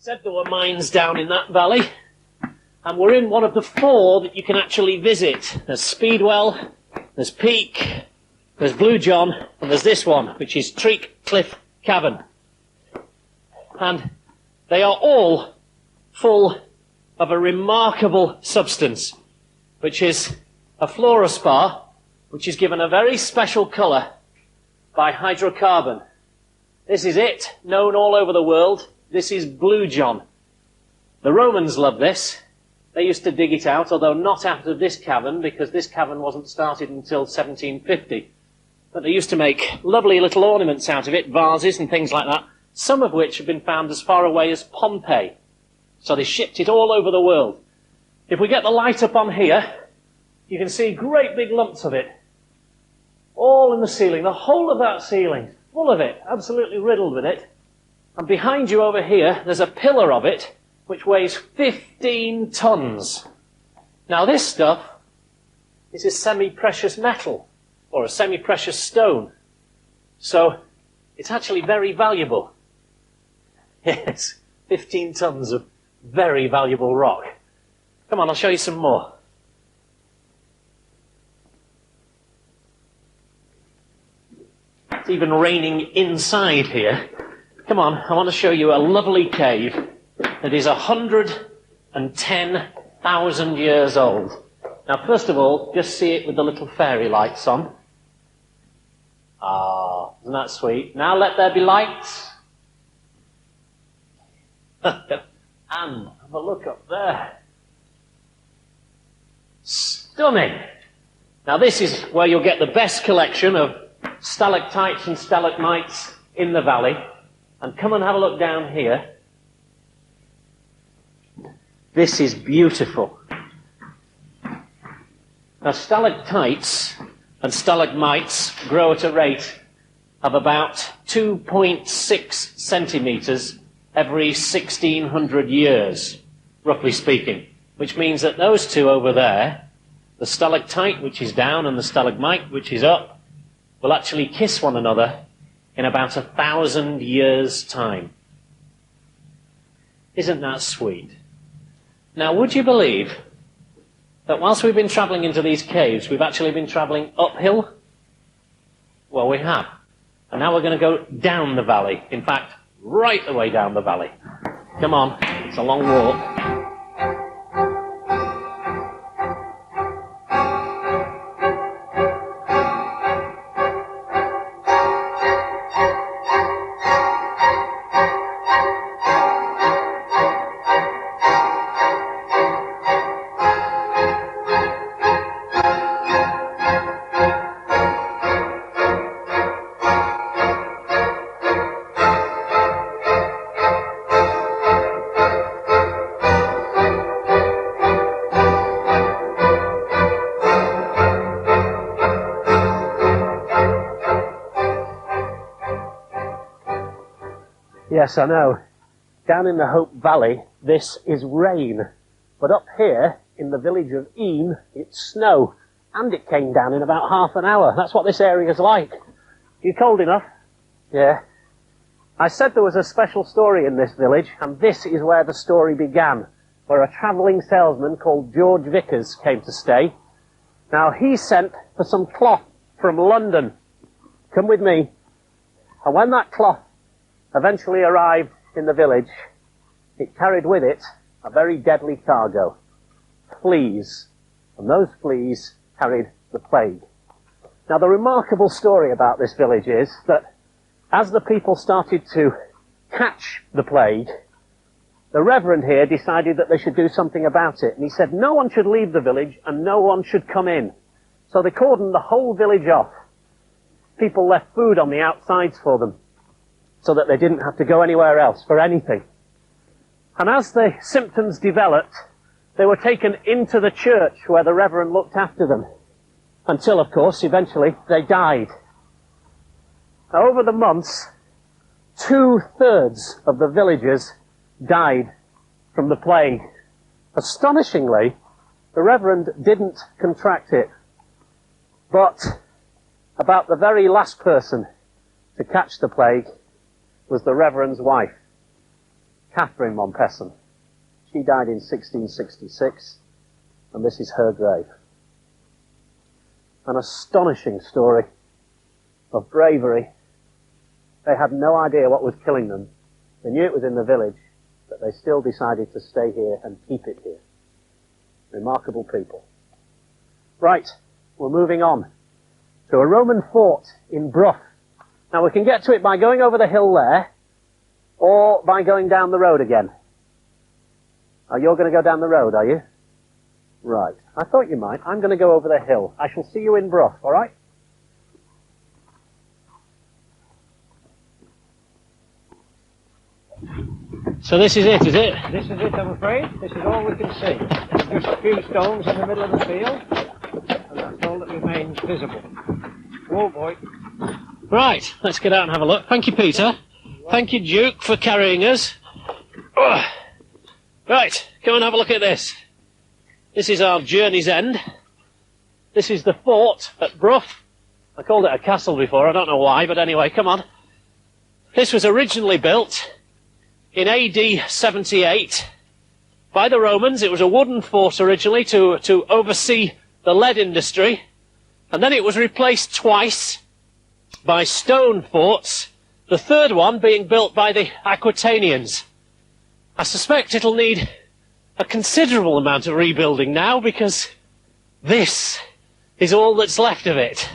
Said there were mines down in that valley, and we're in one of the 4 that you can actually visit. There's Speedwell, there's Peak, there's Blue John, and there's this one, which is Treak Cliff Cavern. And they are all full of a remarkable substance, which is a fluorospar, which is given a very special colour by hydrocarbon. This is it, known all over the world. This is Blue John. The Romans loved this. They used to dig it out, although not out of this cavern, because this cavern wasn't started until 1750. But they used to make lovely little ornaments out of it, vases and things like that, some of which have been found as far away as Pompeii. So they shipped it all over the world. If we get the light up on here, you can see great big lumps of it, all in the ceiling. The whole of that ceiling, full of it, absolutely riddled with it. And behind you over here, there's a pillar of it, which weighs 15 tons. Now this stuff is a semi-precious metal, or a semi-precious stone. So it's actually very valuable. Yes, 15 tons of very valuable rock. Come on, I'll show you some more. It's even raining inside here. Come on, I want to show you a lovely cave that is 110,000 years old. Now, first of all, just see it with the little fairy lights on. Ah, isn't that sweet? Now let there be lights. And have a look up there. Stunning. Now this is where you'll get the best collection of stalactites and stalagmites in the valley. And come and have a look down here. This is beautiful. Now stalactites and stalagmites grow at a rate of about 2.6 centimetres every 1,600 years, roughly speaking. Which means that those two over there, the stalactite which is down and the stalagmite which is up, will actually kiss one another in about 1,000 years' time. Isn't that sweet? Now, would you believe that whilst we've been travelling into these caves, we've actually been travelling uphill? Well, we have. And now we're going to go down the valley. In fact, right the way down the valley. Come on, it's a long walk. Yes, I know. Down in the Hope Valley, this is rain. But up here, in the village of Eyam, it's snow. And it came down in about half an hour. That's what this area's like. You cold enough? Yeah. I said there was a special story in this village, and this is where the story began, where a travelling salesman called George Vickers came to stay. Now, he sent for some cloth from London. Come with me. And when that cloth eventually arrived in the village, it carried with it a very deadly cargo. Fleas. And those fleas carried the plague. Now, the remarkable story about this village is that as the people started to catch the plague, the Reverend here decided that they should do something about it. And he said no one should leave the village and no one should come in. So they cordoned the whole village off. People left food on the outsides for them, so that they didn't have to go anywhere else for anything. And as the symptoms developed, they were taken into the church where the Reverend looked after them, until, of course, eventually they died. Now, over the months, 2/3 of the villagers died from the plague. Astonishingly, the Reverend didn't contract it, but about the very last person to catch the plague was the Reverend's wife. Catherine Mompesson. She died in 1666, and this is her grave. An astonishing story of bravery. They had no idea what was killing them. They knew it was in the village, but they still decided to stay here and keep it here. Remarkable people. Right, we're moving on to a Roman fort in Bruff. Now we can get to it by going over the hill there, or by going down the road again. Oh, you're going to go down the road, are you? Right. I thought you might. I'm going to go over the hill. I shall see you in Bruff, all right? So this is it, is it? This is it, I'm afraid. This is all we can see. Just a few stones in the middle of the field, and that's all that remains visible. Whoa, boy. Right, let's get out and have a look. Thank you, Peter. Thank you, Duke, for carrying us. Oh. Right, come and have a look at this. This is our journey's end. This is the fort at Bruff. I called it a castle before, I don't know why, but anyway, come on. This was originally built in AD 78 by the Romans. It was a wooden fort originally to oversee the lead industry, and then it was replaced twice by stone forts, the third one being built by the Aquitanians. I suspect it'll need a considerable amount of rebuilding now, because this is all that's left of it.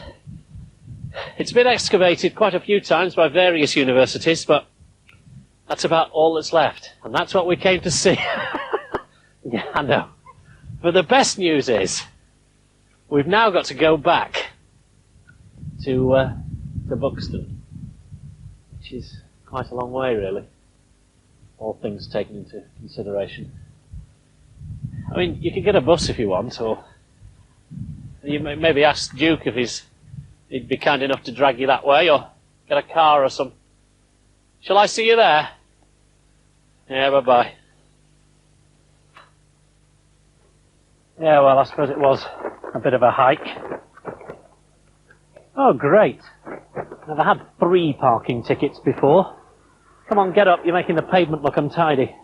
It's been excavated quite a few times by various universities, but that's about all that's left. And that's what we came to see. Yeah, I know. But the best news is, we've now got to go back to Buxton, which is quite a long way, really, all things taken into consideration. I mean, you could get a bus if you want, or you may maybe ask Duke if he'd be kind enough to drag you that way, or get a car or something. Shall I see you there? Yeah, bye-bye. Yeah, well, I suppose it was a bit of a hike. Oh, great. Never had 3 parking tickets before. Come on, get up, you're making the pavement look untidy.